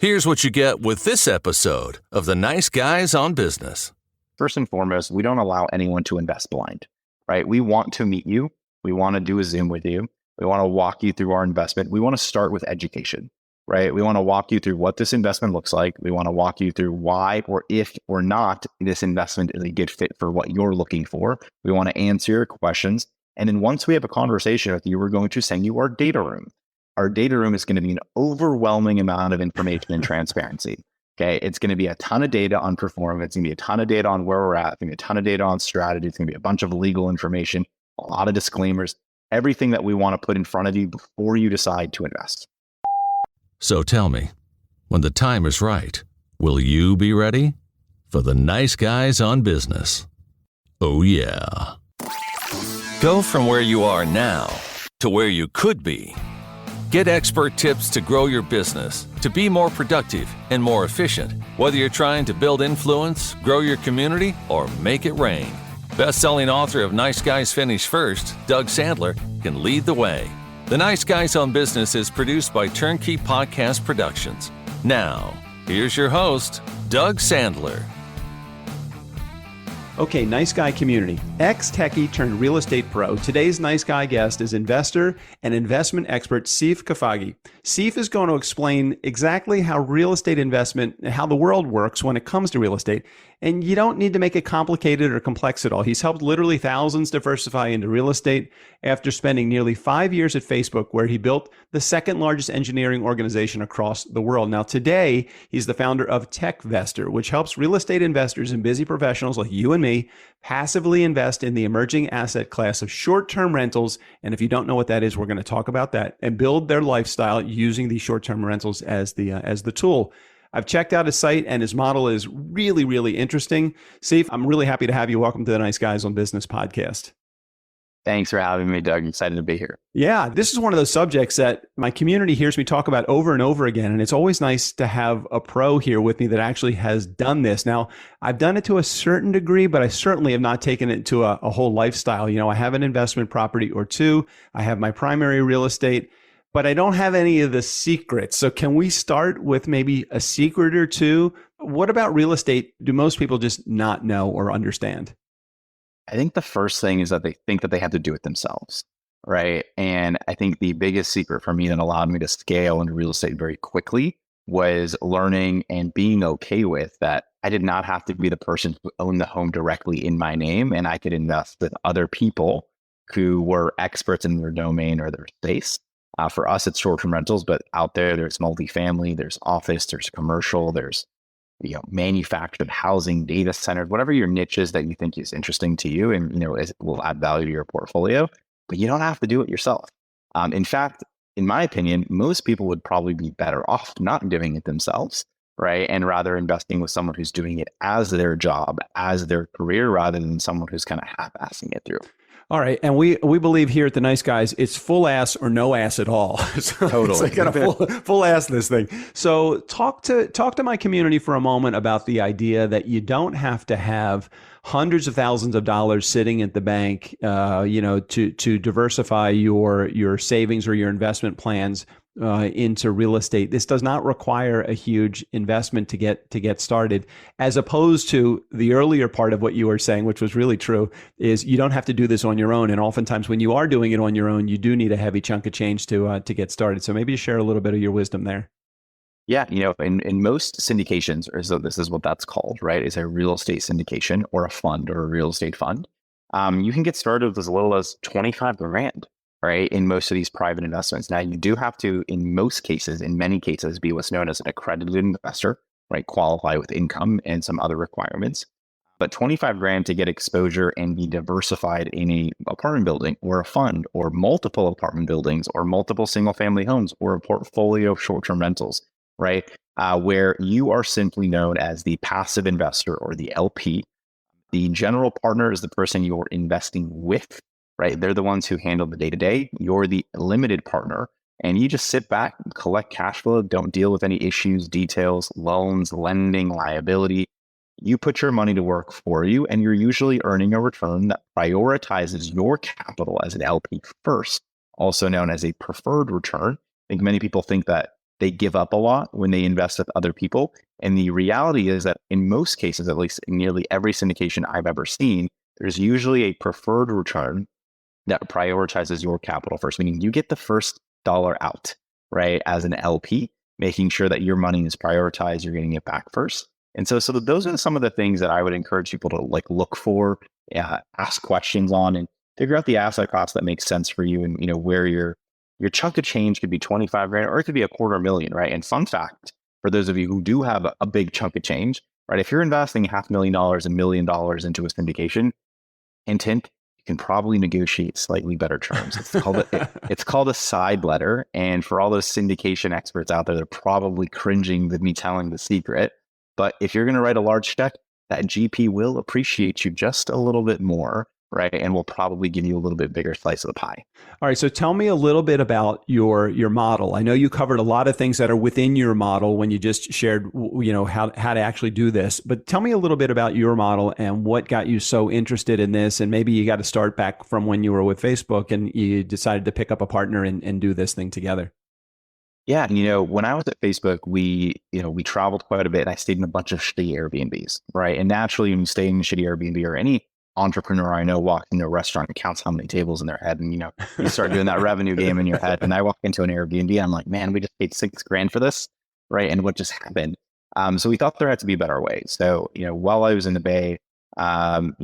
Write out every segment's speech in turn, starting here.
Here's what you get with this episode of The Nice Guys on Business. First and foremost, we don't allow anyone to invest blind, right? We want to meet you. We want to do a Zoom with you. We want to walk you through our investment. We want to start with education, right? We want to walk you through what this investment looks like. We want to walk you through why or if or not this investment is a good fit for what you're looking for. We want to answer your questions. And then once we have a conversation with you, we're going to send you our data room. Our data room is going to be an overwhelming amount of information and transparency. Okay. It's going to be a ton of data on performance. It's going to be a ton of data on where we're at. It's going to be a ton of data on strategy. It's going to be a bunch of legal information, a lot of disclaimers, everything that we want to put in front of you before you decide to invest. So tell me, when the time is right, will you be ready for the Nice Guys on Business? Oh, yeah. Go from where you are now to where you could be. Get expert tips to grow your business, to be more productive and more efficient, whether you're trying to build influence, grow your community, or make it rain. Best-selling author of Nice Guys Finish First, Doug Sandler, can lead the way. The Nice Guys on Business is produced by TurnKey Podcast Productions. Now, here's your host, Doug Sandler. Okay, Nice Guy community. Ex-techie turned real estate pro. Today's Nice Guy guest is investor and investment expert Sief Khafagi. Sief is going to explain exactly how real estate investment and how the world works when it comes to real estate. And you don't need to make it complicated or complex at all. He's helped literally thousands diversify into real estate after spending nearly 5 years at Facebook, where he built the second largest engineering organization across the world. Now, today, he's the founder of TechVestor, which helps real estate investors and busy professionals like you and me passively invest in the emerging asset class of short-term rentals. And if you don't know what that is, we're going to talk about that and build their lifestyle using these short-term rentals as the tool. I've checked out his site, and his model is really, really interesting. Sief, I'm really happy to have you. Welcome to the Nice Guys on Business podcast. Thanks for having me, Doug. Excited to be here. Yeah, this is one of those subjects that my community hears me talk about over and over again. And it's always nice to have a pro here with me that actually has done this. Now, I've done it to a certain degree, but I certainly have not taken it to a whole lifestyle. You know, I have an investment property or two. I have my primary real estate, but I don't have any of the secrets. So can we start with maybe a secret or two? What about real estate do most people just not know or understand? I think the first thing is that they think that they have to do it themselves, right? And I think the biggest secret for me that allowed me to scale into real estate very quickly was learning and being okay with that I did not have to be the person who owned the home directly in my name, and I could invest with other people who were experts in their domain or their space. For us, it's short-term rentals, but out there's multifamily, there's office, there's commercial, there's manufactured housing, data centers, whatever your niche is that you think is interesting to you, and it will add value to your portfolio. But you don't have to do it yourself. In fact, in my opinion, most people would probably be better off not doing it themselves, right? And rather investing with someone who's doing it as their job, as their career, rather than someone who's kind of half-assing it through. All right. And we believe here at the Nice Guys, it's full ass or no ass at all. So Totally. It's like full ass this thing. So talk to my community for a moment about the idea that you don't have to have hundreds of thousands of dollars sitting at the bank, to diversify your savings or your investment plans into real estate. This does not require a huge investment to get started, as opposed to the earlier part of what you were saying, which was really true, is you don't have to do this on your own. And oftentimes when you are doing it on your own, you do need a heavy chunk of change to get started. So maybe you share a little bit of your wisdom there. Yeah, in most syndications, or so this is what that's called, right? Is a real estate syndication or a fund or a real estate fund. You can get started with as little as 25 grand. Right, in most of these private investments. Now, you do have to, in many cases, be what's known as an accredited investor, right? Qualify with income and some other requirements. But 25 grand to get exposure and be diversified in a apartment building or a fund or multiple apartment buildings or multiple single family homes or a portfolio of short-term rentals, right? Where you are simply known as the passive investor or the LP. The general partner is the person you're investing with. Right? They're the ones who handle the day-to-day. You're the limited partner, and you just sit back, collect cash flow, don't deal with any issues, details, loans, lending, liability. You put your money to work for you, and you're usually earning a return that prioritizes your capital as an LP first, also known as a preferred return. I think many people think that they give up a lot when they invest with other people. And the reality is that in most cases, at least in nearly every syndication I've ever seen, there's usually a preferred return that prioritizes your capital first, meaning you get the first dollar out, right? As an LP, making sure that your money is prioritized, you're getting it back first. And so those are some of the things that I would encourage people to like look for, ask questions on, and figure out the asset class that makes sense for you, and where your chunk of change could be 25 grand or it could be $250,000, right? And fun fact, for those of you who do have a big chunk of change, right? If you're investing $500,000, $1 million into a syndication, intent, you can probably negotiate slightly better terms. It's called a side letter. And for all those syndication experts out there, they're probably cringing with me telling the secret. But if you're going to write a large check, that GP will appreciate you just a little bit more, right? And will probably give you a little bit bigger slice of the pie. All right. So tell me a little bit about your model. I know you covered a lot of things that are within your model when you just shared, how to actually do this. But tell me a little bit about your model and what got you so interested in this. And maybe you got to start back from when you were with Facebook and you decided to pick up a partner and do this thing together. Yeah, when I was at Facebook, we traveled quite a bit, and I stayed in a bunch of shitty Airbnbs, right? And naturally, when you stay in a shitty Airbnb, or any entrepreneur I know walks into a restaurant and counts how many tables in their head, and you start doing that revenue game in your head. And I walk into an Airbnb, I'm like, man, we just paid $6,000 for this, right? And what just happened? So we thought there had to be a better way. So while I was in the Bay, and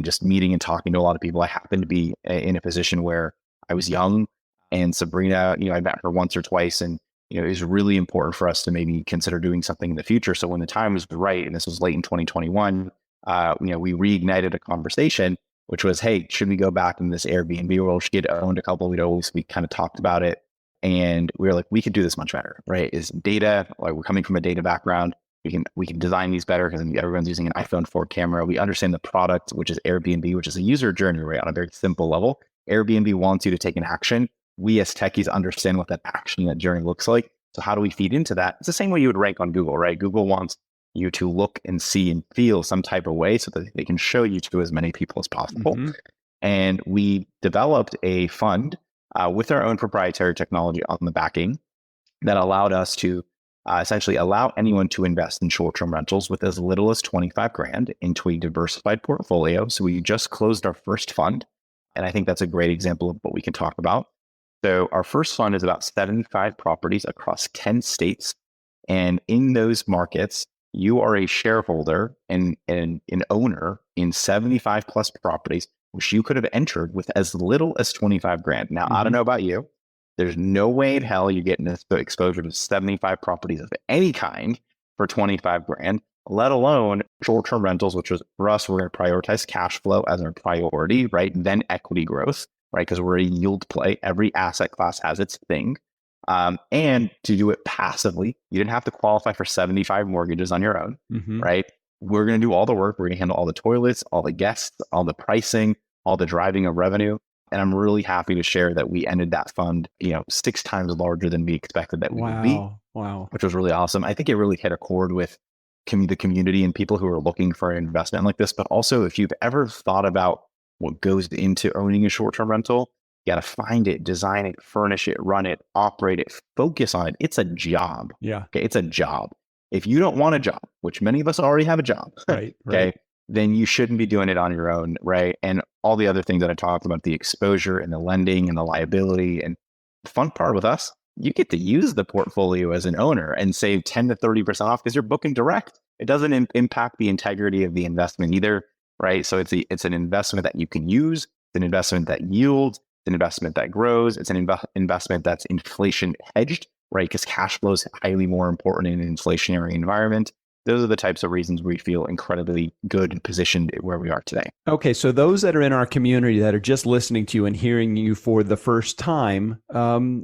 just meeting and talking to a lot of people, I happened to be in a position where I was young, and Sabrina, I met her once or twice, and it was really important for us to maybe consider doing something in the future. So when the time was right, and this was late in 2021, we reignited a conversation, which was, hey, should we go back in this Airbnb world? She had owned a couple. We kind of talked about it, and we were like, we could do this much better, right? Is data, like we're coming from a data background. We can design these better because everyone's using an iPhone 4 camera. We understand the product, which is Airbnb, which is a user journey, right? On a very simple level. Airbnb wants you to take an action. We as techies understand what that action, that journey looks like. So how do we feed into that? It's the same way you would rank on Google, right? Google wants you to look and see and feel some type of way so that they can show you to as many people as possible. Mm-hmm. And we developed a fund with our own proprietary technology on the backing that allowed us to essentially allow anyone to invest in short-term rentals with as little as 25 grand into a diversified portfolio. So we just closed our first fund. And I think that's a great example of what we can talk about. So our first fund is about 75 properties across 10 states. And in those markets, you are a shareholder and an owner in 75 plus properties, which you could have entered with as little as 25 grand. Now, I don't know about you. There's no way in hell you're getting exposure to 75 properties of any kind for 25 grand, let alone short-term rentals, which is for us, we're going to prioritize cash flow as our priority, right? Then equity growth, right? Because we're a yield play. Every asset class has its thing. And to do it passively, you didn't have to qualify for 75 mortgages on your own, right? We're going to do all the work. We're going to handle all the toilets, all the guests, all the pricing, all the driving of revenue. And I'm really happy to share that we ended that fund, 6 times larger than we expected that we would be. Wow. Which was really awesome. I think it really hit a chord with the community and people who are looking for an investment like this. But also, if you've ever thought about what goes into owning a short-term rental, you got to find it, design it, furnish it, run it, operate it, focus on it. It's a job. Yeah. Okay. It's a job. If you don't want a job, which many of us already have a job, right. Okay, then you shouldn't be doing it on your own, right? And all the other things that I talked about, the exposure and the lending and the liability. And the fun part with us, you get to use the portfolio as an owner and save 10 to 30% off because you're booking direct. It doesn't impact the integrity of the investment either, right? So it's an investment that you can use. It's an investment that yields. It's an investment that grows. It's an investment that's inflation hedged, right? Because cash flow is highly more important in an inflationary environment. Those are the types of reasons we feel incredibly good and positioned where we are today. Okay, so those that are in our community that are just listening to you and hearing you for the first time, no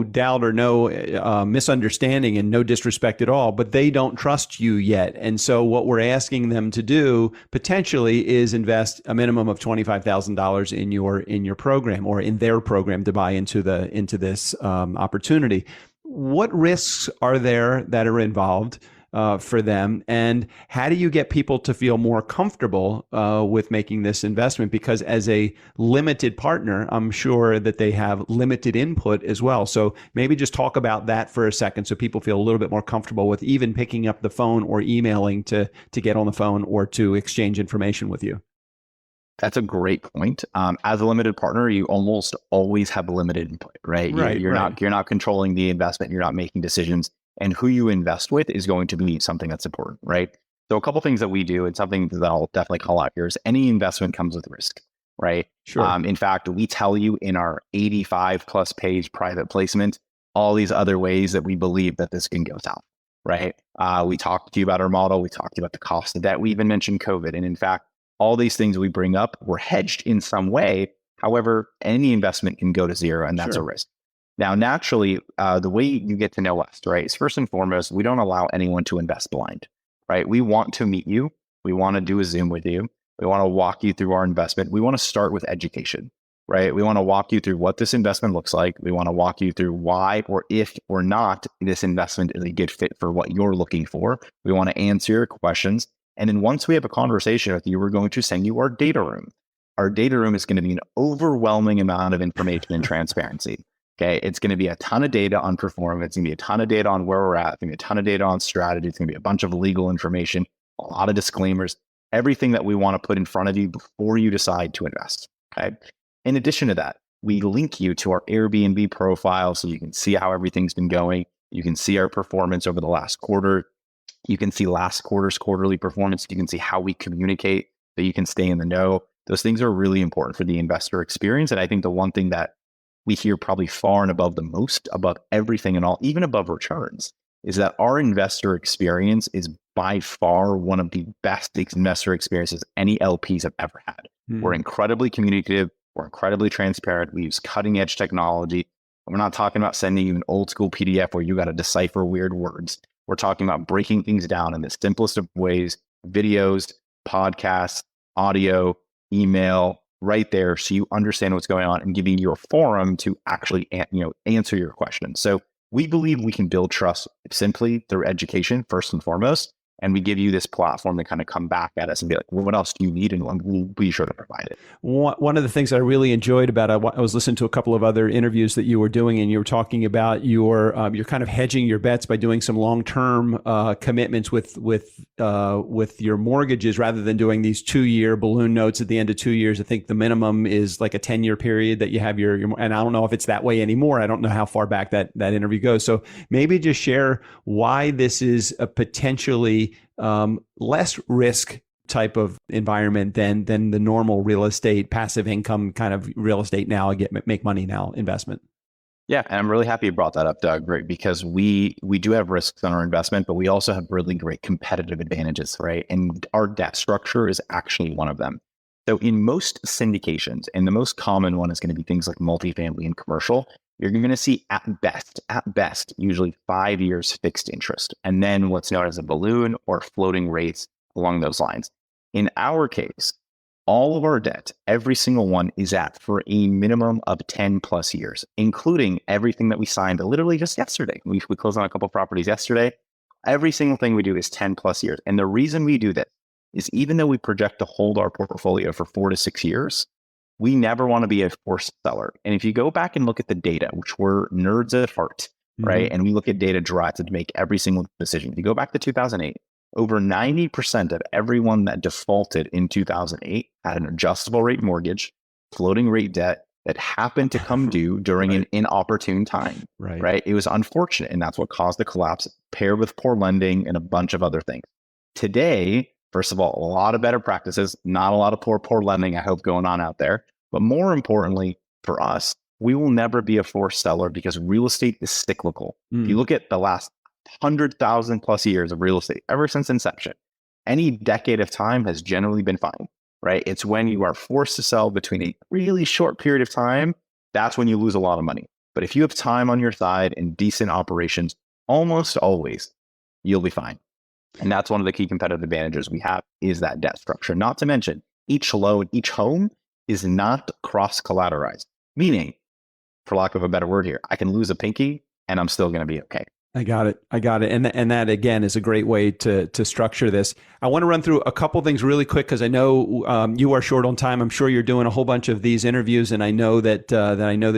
doubt or no misunderstanding and no disrespect at all, but they don't trust you yet. And so what we're asking them to do potentially is invest a minimum of $25,000 in your program or in their program to buy into this opportunity. What risks are there that are involved? for them? And how do you get people to feel more comfortable with making this investment? Because as a limited partner, I'm sure that they have limited input as well. So maybe just talk about that for a second so people feel a little bit more comfortable with even picking up the phone or emailing to get on the phone or to exchange information with you. That's a great point. As a limited partner, you almost always have limited input, right? You're not controlling the investment. You're not making decisions, and who you invest with is going to be something that's important, right? So a couple things that we do, and something that I'll definitely call out here, is any investment comes with risk, right? Sure. In fact, we tell you in our 85 plus page private placement all these other ways that we believe that this can go south, right? We talked to you about our model. We talked about the cost of debt. We even mentioned COVID, and in fact, all these things we bring up were hedged in some way. However, any investment can go to zero, and that's a risk. Now, naturally, the way you get to know us, right, is first and foremost, we don't allow anyone to invest blind, right? We want to meet you. We want to do a Zoom with you. We want to walk you through our investment. We want to start with education, right? We want to walk you through what this investment looks like. We want to walk you through why or if or not this investment is a good fit for what you're looking for. We want to answer your questions. And then once we have a conversation with you, we're going to send you our data room. Our data room is going to be an overwhelming amount of information and transparency. Okay. It's going to be a ton of data on performance. It's going to be a ton of data on where we're at. It's going to be a ton of data on strategy. It's going to be a bunch of legal information, a lot of disclaimers, everything that we want to put in front of you before you decide to invest. Okay. In addition to that, we link you to our Airbnb profile so you can see how everything's been going. You can see our performance over the last quarter. You can see last quarter's quarterly performance. You can see how we communicate, so you can stay in the know. Those things are really important for the investor experience. And I think the one thing that we hear probably far and above the most, above everything and all, even above returns, is that our investor experience is by far one of the best investor experiences any LPs have ever had. We're incredibly communicative. We're incredibly transparent. We use cutting edge technology. We're not talking about sending you an old school PDF where you got to decipher weird words. We're talking about breaking things down in the simplest of ways, videos, podcasts, audio, email, right there, so you understand what's going on and giving you a forum to actually answer your questions. So we believe we can build trust simply through education, first and foremost. And we give you this platform to kind of come back at us and be like, well, what else do you need? And we'll be sure to provide it. One of the things I really enjoyed about it, I was listening to a couple of other interviews that you were doing, and you were talking about you're kind of hedging your bets by doing some long-term commitments with your mortgages rather than doing these 2-year balloon notes at the end of 2 years. I think the minimum is like a 10-year period that you have your, and I don't know if it's that way anymore. I don't know how far back that interview goes. So maybe just share why this is a potentially less risk type of environment than the normal real estate, passive income kind of real estate now, make money now investment. Yeah, and I'm really happy you brought that up, Doug, right? Because we do have risks on our investment, but we also have really great competitive advantages, right? And our debt structure is actually one of them. So in most syndications, and the most common one is going to be things like multifamily and commercial, you're going to see at best, usually 5 years fixed interest, and then what's known as a balloon or floating rates along those lines. In our case, all of our debt, every single one is at for a minimum of 10 plus years, including everything that we signed literally just yesterday. We closed on a couple of properties yesterday. Every single thing we do is 10 plus years. And the reason we do this is even though we project to hold our portfolio for 4 to 6 years, we never want to be a forced seller. And if you go back and look at the data, which we're nerds at heart, right? And we look at data derived to make every single decision. If you go back to 2008, over 90% of everyone that defaulted in 2008 had an adjustable rate mortgage, floating rate debt that happened to come due during an inopportune time, right? It was unfortunate, and that's what caused the collapse, paired with poor lending and a bunch of other things. Today, first of all, a lot of better practices, not a lot of poor lending, I hope, going on out there. But more importantly, for us, we will never be a forced seller because real estate is cyclical. If you look at the last 100,000 plus years of real estate, ever since inception, any decade of time has generally been fine, right? It's when you are forced to sell between a really short period of time, that's when you lose a lot of money. But if you have time on your side and decent operations, almost always, you'll be fine. And that's one of the key competitive advantages we have is that debt structure. Not to mention, each loan, each home is not cross-collateralized, meaning, for lack of a better word here, I can lose a pinky and I'm still going to be okay, I got it. And that again is a great way to structure this. I want to run through a couple things really quick because I know you are short on time. I'm sure you're doing a whole bunch of these interviews, and I know that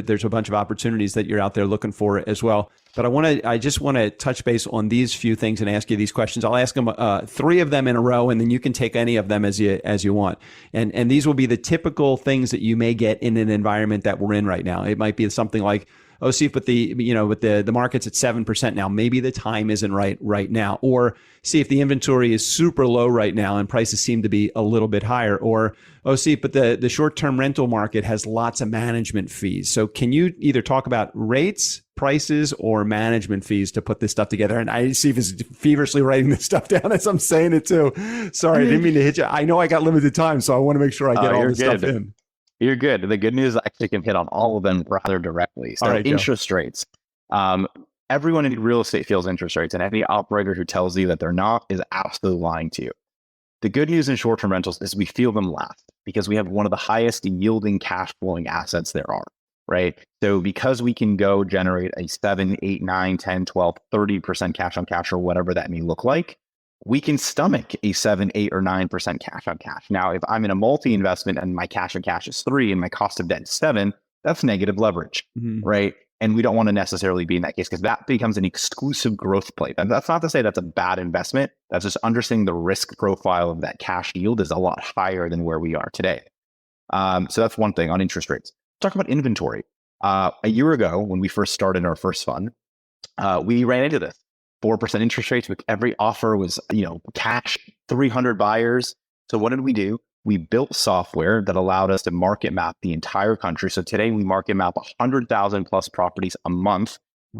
there's a bunch of opportunities that you're out there looking for as well. But I just want to touch base on these few things and ask you these questions. I'll ask them three of them in a row, and then you can take any of them as you want. And these will be the typical things that you may get in an environment that we're in right now. It might be something like, oh, Sief, but the market's at 7% now. Maybe the time isn't right now. Or see if the inventory is super low right now and prices seem to be a little bit higher. Or, oh, Sief, but the short-term rental market has lots of management fees. So can you either talk about rates, prices, or management fees to put this stuff together? And Sief is feverishly writing this stuff down as I'm saying it too. Sorry, I didn't mean to hit you. I know I got limited time, so I want to make sure I get all this stuff in. You're good. The good news, I actually can hit on all of them rather directly. So interest rates. Everyone in real estate feels interest rates, and any operator who tells you that they're not is absolutely lying to you. The good news in short-term rentals is we feel them last because we have one of the highest yielding cash flowing assets there are, right? So because we can go generate a 7, 8, 9, 10, 12, 30% cash on cash or whatever that may look like, we can stomach a 7, 8, or 9% cash on cash. Now, if I'm in a multi-investment and my cash on cash is 3 and my cost of debt is 7, that's negative leverage, right? And we don't want to necessarily be in that case because that becomes an exclusive growth play. And that's not to say that's a bad investment. That's just understanding the risk profile of that cash yield is a lot higher than where we are today. So that's one thing on interest rates. Talk about inventory. A year ago, when we first started our first fund, we ran into this. 4% interest rates with every offer was, cash, 300 buyers. So what did we do? We built software that allowed us to market map the entire country. So today we market map 100,000 plus properties a month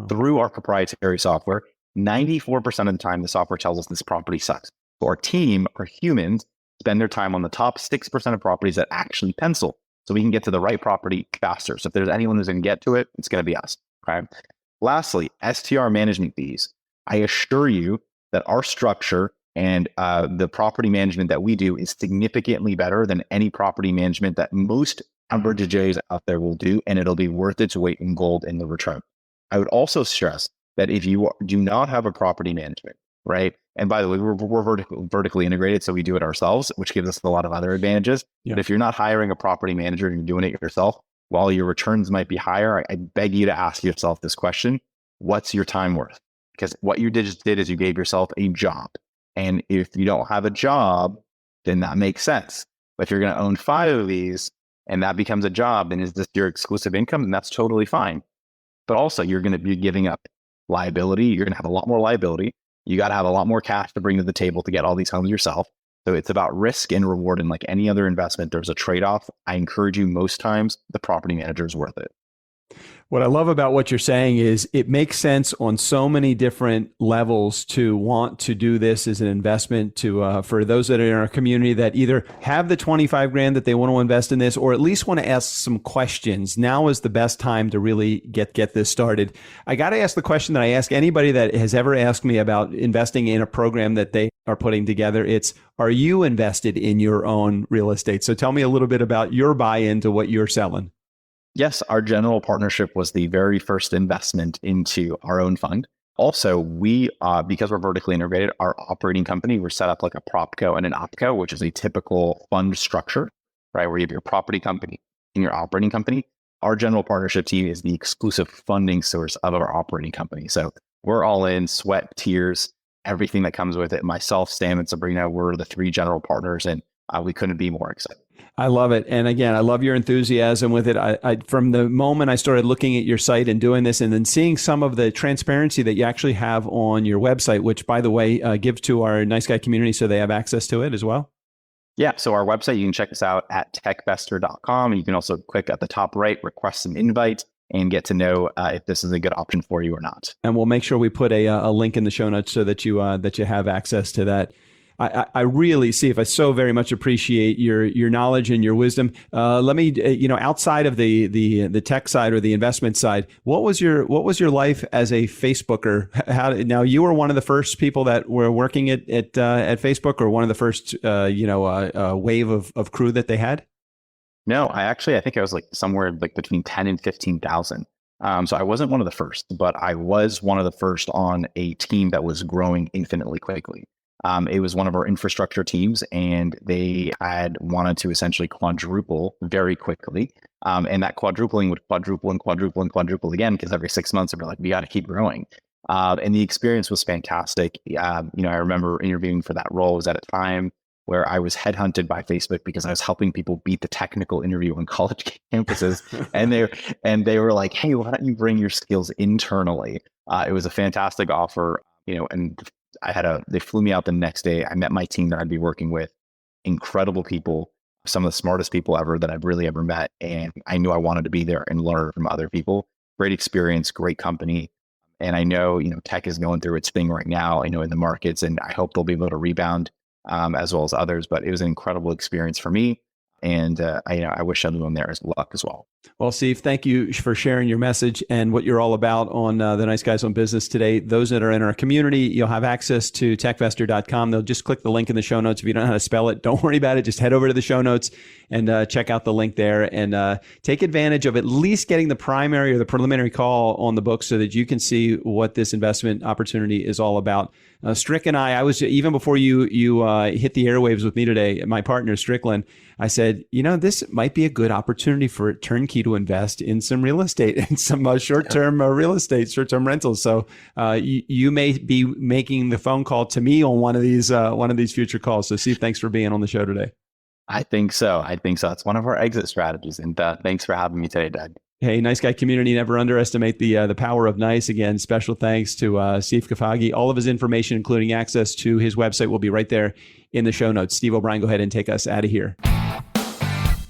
through our proprietary software. 94% of the time, the software tells us this property sucks. So our team, our humans, spend their time on the top 6% of properties that actually pencil. So we can get to the right property faster. So if there's anyone who's going to get to it, it's going to be us. Okay. Lastly, STR management fees. I assure you that our structure and the property management that we do is significantly better than any property management that most average J's out there will do, and it'll be worth its weight in gold in the return. I would also stress that if you do not have a property management, right? And by the way, we're vertically integrated, so we do it ourselves, which gives us a lot of other advantages. Yeah. But if you're not hiring a property manager and you're doing it yourself, while your returns might be higher, I beg you to ask yourself this question: what's your time worth? Because what you just did is you gave yourself a job. And if you don't have a job, then that makes sense. But if you're going to own 5 of these and that becomes a job, then is this your exclusive income? And that's totally fine. But also you're going to be giving up liability. You're going to have a lot more liability. You got to have a lot more cash to bring to the table to get all these homes yourself. So it's about risk and reward. And like any other investment, there's a trade-off. I encourage you, most times the property manager is worth it. What I love about what you're saying is it makes sense on so many different levels to want to do this as an investment for those that are in our community that either have the 25 grand that they want to invest in this, or at least want to ask some questions. Now is the best time to really get this started. I got to ask the question that I ask anybody that has ever asked me about investing in a program that they are putting together. It's, are you invested in your own real estate? So tell me a little bit about your buy-in to what you're selling. Yes, our general partnership was the very first investment into our own fund. Also, we, because we're vertically integrated, our operating company, we're set up like a propco and an opco, which is a typical fund structure, right? Where you have your property company and your operating company. Our general partnership team is the exclusive funding source of our operating company. So we're all in, sweat, tears, everything that comes with it. Myself, Sam, and Sabrina, we're the 3 general partners, and we couldn't be more excited. I love it. And again, I love your enthusiasm with it. I from the moment I started looking at your site and doing this, and then seeing some of the transparency that you actually have on your website, which, by the way, gives to our Nice Guy community so they have access to it as well. Yeah. So our website, you can check us out at techvestor.com. And you can also click at the top right, request an invite, and get to know if this is a good option for you or not. And we'll make sure we put a link in the show notes so that you have access to that. I really, Sief, I so very much appreciate your knowledge and your wisdom. Let me, outside of the tech side or the investment side, what was your life as a Facebooker? Now you were one of the first people that were working at Facebook, or one of the first wave of crew that they had? No, I think I was like somewhere like between 10 and 15,000. So I wasn't one of the first, but I was one of the first on a team that was growing infinitely quickly. It was one of our infrastructure teams, and they had wanted to essentially quadruple very quickly. And that quadrupling would quadruple and quadruple and quadruple again, because every 6 months, they're like, we got to keep growing. And the experience was fantastic. I remember interviewing for that role. It was at a time where I was headhunted by Facebook because I was helping people beat the technical interview on college campuses. and they were like, hey, why don't you bring your skills internally? It was a fantastic offer, and they flew me out the next day. I met my team that I'd be working with, incredible people, some of the smartest people ever that I've really ever met. And I knew I wanted to be there and learn from other people. Great experience, great company. And I know, tech is going through its thing right now, in the markets, and I hope they'll be able to rebound as well as others. But it was an incredible experience for me. And I wish everyone there luck as well. Well, Sief, thank you for sharing your message and what you're all about on the Nice Guys on Business today. Those that are in our community, you'll have access to techvestor.com. They'll just click the link in the show notes. If you don't know how to spell it, don't worry about it. Just head over to the show notes and check out the link there, and take advantage of at least getting the primary or the preliminary call on the book so that you can see what this investment opportunity is all about. Strick and I was, even before you hit the airwaves with me today, my partner Strickland, I said, this might be a good opportunity for TurnKey to invest in some real estate and some short-term real estate, short-term rentals. So you may be making the phone call to me on one of these future calls. So Sief, thanks for being on the show today. I think so. It's one of our exit strategies. And thanks for having me today, Doug. Hey, Nice Guy community, never underestimate the power of nice. Again, special thanks to Sief Khafagi. All of his information, including access to his website, will be right there in the show notes. Steve O'Brien, go ahead and take us out of here.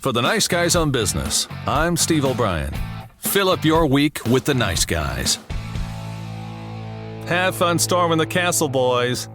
For the Nice Guys on Business, I'm Steve O'Brien. Fill up your week with the Nice Guys. Have fun storming the castle, boys.